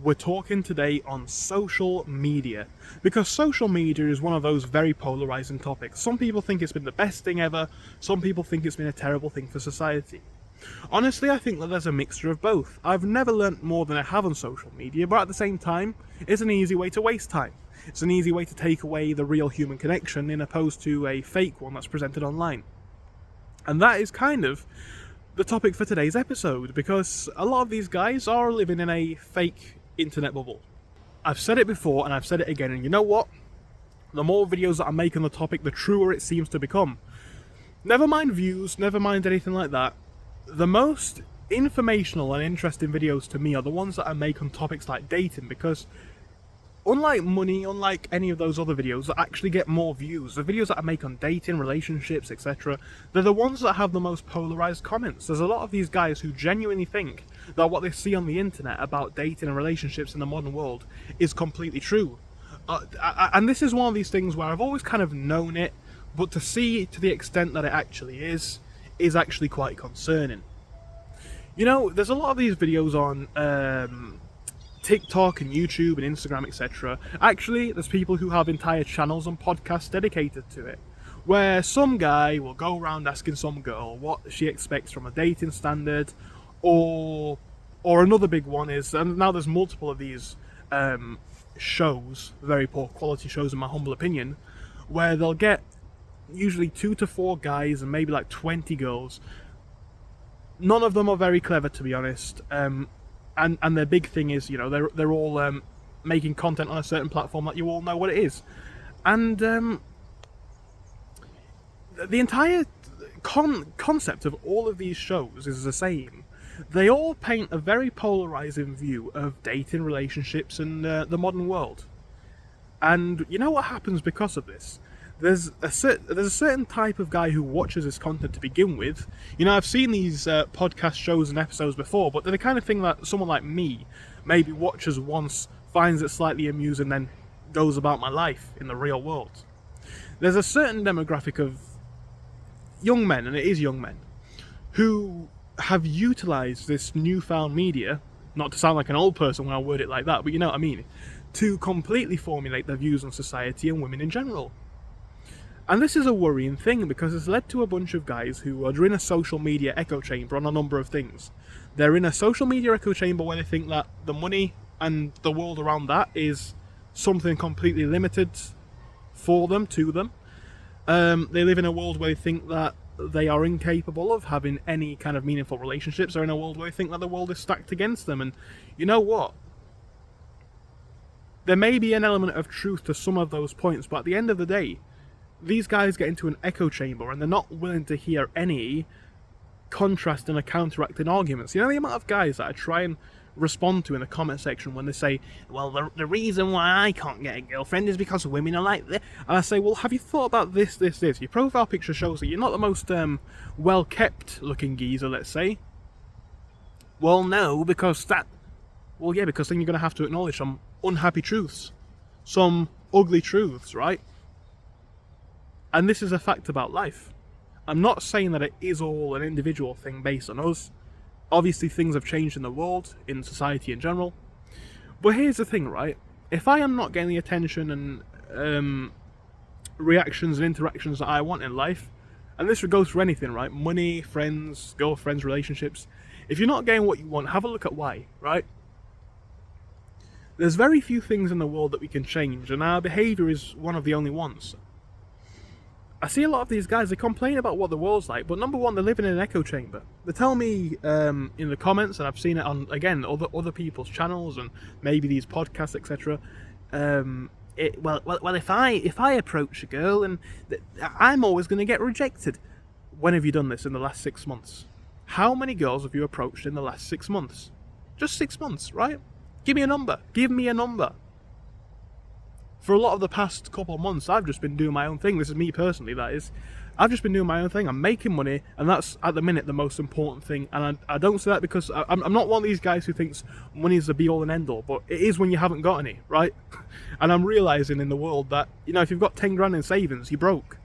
we're talking today on social media, because social media is one of those very polarizing topics. Some people think it's been the best thing ever, some people think it's been a terrible thing for society. Honestly, I think that there's a mixture of both. I've never learnt more than I have on social media, but at the same time, it's an easy way to waste time. It's an easy way to take away the real human connection in opposed to a fake one that's presented online. And that is kind of the topic for today's episode, because a lot of these guys are living in a fake internet bubble. I've said it before and I've said it again, and you know what? The more videos that I make on the topic, the truer it seems to become. Never mind views, never mind anything like that. The most informational and interesting videos to me are the ones that I make on topics like dating, because unlike money, unlike any of those other videos that actually get more views, the videos that I make on dating, relationships, etc., they're the ones that have the most polarized comments. There's a lot of these guys who genuinely think that what they see on the internet about dating and relationships in the modern world is completely true. And this is one of these things where I've always kind of known it, but to see to the extent that it actually is actually quite concerning. You know, there's a lot of these videos on TikTok and YouTube and Instagram, etc. Actually, there's people who have entire channels and podcasts dedicated to it, where some guy will go around asking some girl what she expects from a dating standard, or another big one is, and now there's multiple of these shows, very poor quality shows in my humble opinion, where they'll get usually 2 to 4 guys and maybe like 20 girls. None of them are very clever, to be honest. And their big thing is, you know, they're all making content on a certain platform that you all know what it is. And the entire concept of all of these shows is the same. They all paint a very polarizing view of dating, relationships, and the modern world. And you know what happens because of this? There's a certain type of guy who watches this content to begin with. You know, I've seen these podcast shows and episodes before, but they're the kind of thing that someone like me maybe watches once, finds it slightly amusing, then goes about my life in the real world. There's a certain demographic of young men, and it is young men, who have utilised this newfound media, not to sound like an old person when I word it like that, but you know what I mean, to completely formulate their views on society and women in general. And this is a worrying thing, because it's led to a bunch of guys who are in a social media echo chamber on a number of things. They're in a social media echo chamber where they think that the money and the world around that is something completely limited for them, to them. They live in a world where they think that they are incapable of having any kind of meaningful relationships. They're in a world where they think that the world is stacked against them. And you know what? There may be an element of truth to some of those points, but at the end of the day, these guys get into an echo chamber and they're not willing to hear any contrast and counteracting arguments. You know the amount of guys that I try and respond to in the comment section when they say, well, the reason why I can't get a girlfriend is because women are like this. And I say, well, have you thought about this? Your profile picture shows that you're not the most well-kept looking geezer, let's say. Well, no, because then you're going to have to acknowledge some unhappy truths. Some ugly truths, right? And this is a fact about life. I'm not saying that it is all an individual thing based on us. Obviously things have changed in the world, in society in general. But here's the thing, right? If I am not getting the attention and reactions and interactions that I want in life, and this goes for anything, right? Money, friends, girlfriends, relationships. If you're not getting what you want, have a look at why, right? There's very few things in the world that we can change, and our behaviour is one of the only ones. I see a lot of these guys, they complain about what the world's like, but number one, they're living in an echo chamber. They tell me in the comments, and I've seen it on, again, other people's channels and maybe these podcasts, etc. If I approach a girl, and I'm always going to get rejected. When have you done this in the last 6 months? How many girls have you approached in the last 6 months? Just 6 months, right? Give me a number. Give me a number. For a lot of the past couple of months, I've just been doing my own thing. This is me personally, that is. I've just been doing my own thing. I'm making money, and that's, at the minute, the most important thing. And I don't say that because I'm not one of these guys who thinks money is the be-all and end-all, but it is when you haven't got any, right? And I'm realising in the world that, you know, if you've got 10 grand in savings, you're broke.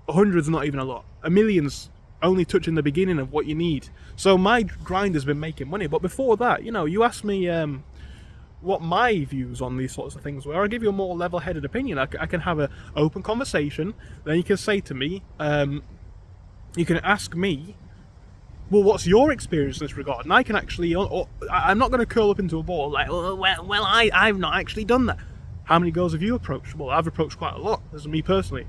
100's not even a lot. A million's only touching the beginning of what you need. So my grind has been making money. But before that, you know, you ask me what my views on these sorts of things were. I'll give you a more level-headed opinion. I can have an open conversation. Then you can say to me, you can ask me, well, what's your experience in this regard? And I can actually, I'm not going to curl up into a ball like, well, I've not actually done that. How many girls have you approached? Well, I've approached quite a lot. This is me personally.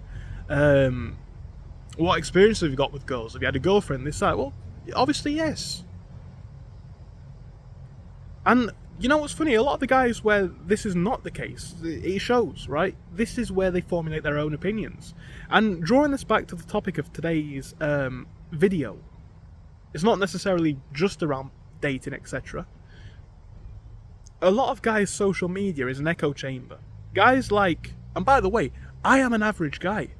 What experience have you got with girls? Have you had a girlfriend? This, that? Well, obviously, yes. And you know what's funny? A lot of the guys where this is not the case, it shows, right? This is where they formulate their own opinions. And drawing this back to the topic of today's video, it's not necessarily just around dating, etc. A lot of guys' social media is an echo chamber. Guys like, and by the way, I am an average guy.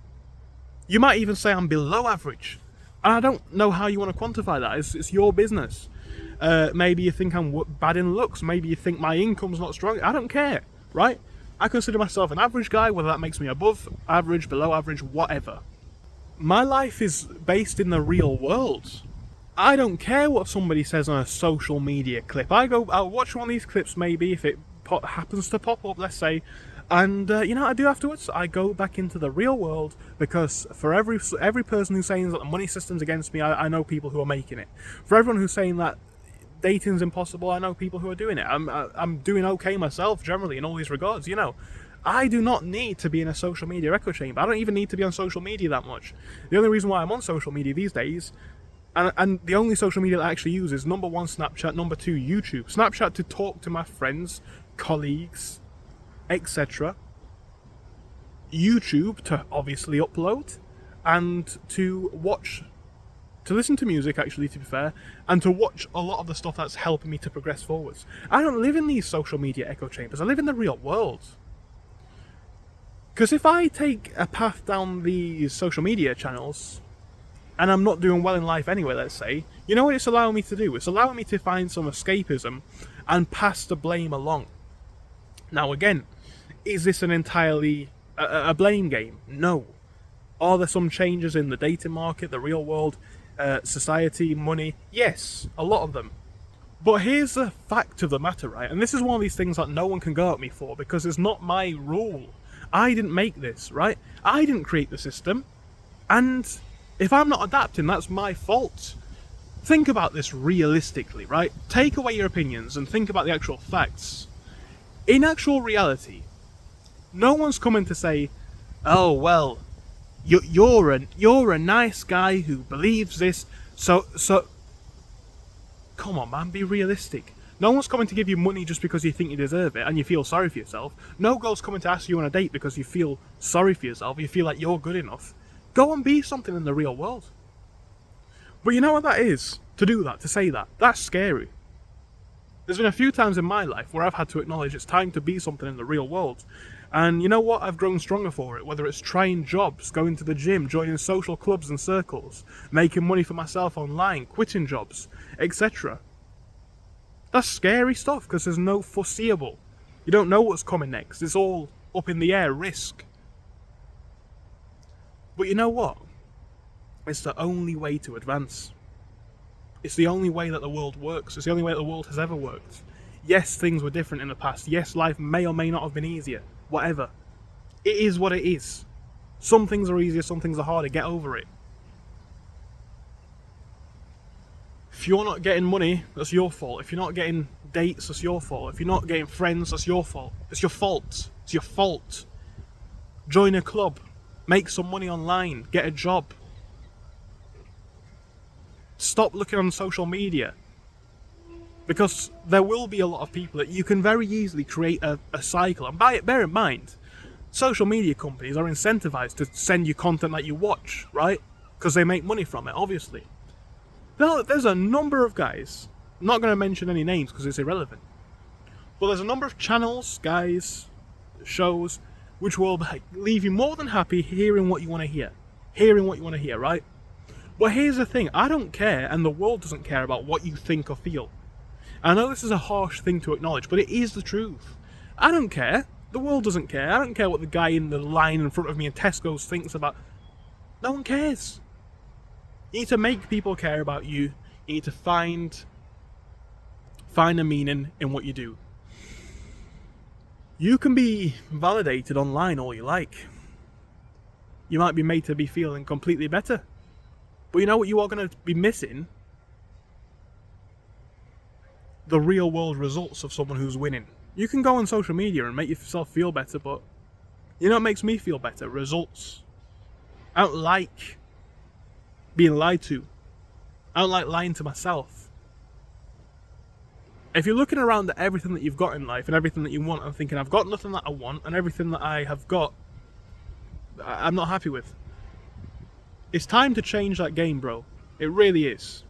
You might even say I'm below average. And I don't know how you want to quantify that. It's your business. Maybe you think I'm bad in looks. Maybe you think my income's not strong. I don't care, right? I consider myself an average guy, whether that makes me above average, below average, whatever. My life is based in the real world. I don't care what somebody says on a social media clip. I'll watch one of these clips maybe if it happens to pop up, let's say, and you know what I do afterwards? I go back into the real world, because for every person who's saying that the money system's against me, I know people who are making it. For everyone who's saying that dating's impossible, I know people who are doing it. I'm doing okay myself generally in all these regards, you know. I do not need to be in a social media echo chamber. I don't even need to be on social media that much. The only reason why I'm on social media these days, and the only social media that I actually use, is number one Snapchat, number two YouTube. Snapchat to talk to my friends, colleagues, etc. YouTube to obviously upload, and to listen to music, actually, to be fair, and to watch a lot of the stuff that's helping me to progress forwards. I don't live in these social media echo chambers. I live in the real world. Because if I take a path down these social media channels, and I'm not doing well in life anyway, let's say, you know what it's allowing me to do? It's allowing me to find some escapism and pass the blame along. Now again, is this an entirely a blame game? No. Are there some changes in the dating market, the real world, society, money? Yes, a lot of them. But here's the fact of the matter, right? And this is one of these things that no one can go at me for, because it's not my rule. I didn't make this, right? I didn't create the system. And if I'm not adapting, that's my fault. Think about this realistically, right? Take away your opinions and think about the actual facts. In actual reality, no one's coming to say, oh, well, you're a nice guy who believes this, so come on, man, be realistic. No one's coming to give you money just because you think you deserve it and you feel sorry for yourself. No girl's coming to ask you on a date because you feel sorry for yourself, you feel like you're good enough. Go and be something in the real world. But you know what that is? To do that, to say that, that's scary. There's been a few times in my life where I've had to acknowledge it's time to be something in the real world. And you know what? I've grown stronger for it, whether it's trying jobs, going to the gym, joining social clubs and circles, making money for myself online, quitting jobs, etc. That's scary stuff, because there's no foreseeable. You don't know what's coming next. It's all up in the air, risk. But you know what? It's the only way to advance. It's the only way that the world works. It's the only way that the world has ever worked. Yes, things were different in the past. Yes, life may or may not have been easier. Whatever. It is what it is. Some things are easier, some things are harder. Get over it. If you're not getting money, that's your fault. If you're not getting dates, that's your fault. If you're not getting friends, that's your fault. It's your fault. It's your fault. Join a club. Make some money online. Get a job. Stop looking on social media. Because there will be a lot of people that you can very easily create a cycle. And bear in mind, social media companies are incentivized to send you content that you watch, right? Because they make money from it, obviously. There's a number of guys, I'm not going to mention any names because it's irrelevant, but there's a number of channels, guys, shows, which will leave you more than happy hearing what you want to hear. Right? But here's the thing, I don't care, and the world doesn't care about what you think or feel. I know this is a harsh thing to acknowledge, but it is the truth. I don't care. The world doesn't care. I don't care what the guy in the line in front of me in Tesco's thinks about. No one cares. You need to make people care about you. You need to find a meaning in what you do. You can be validated online all you like. You might be made to be feeling completely better. But you know what you are going to be missing? The real world results of someone who's winning. You can go on social media and make yourself feel better, but you know what makes me feel better? Results. I don't like being lied to. I don't like lying to myself. If you're looking around at everything that you've got in life and everything that you want and thinking, I've got nothing that I want, and everything that I have got, I'm not happy with. It's time to change that game, bro. It really is.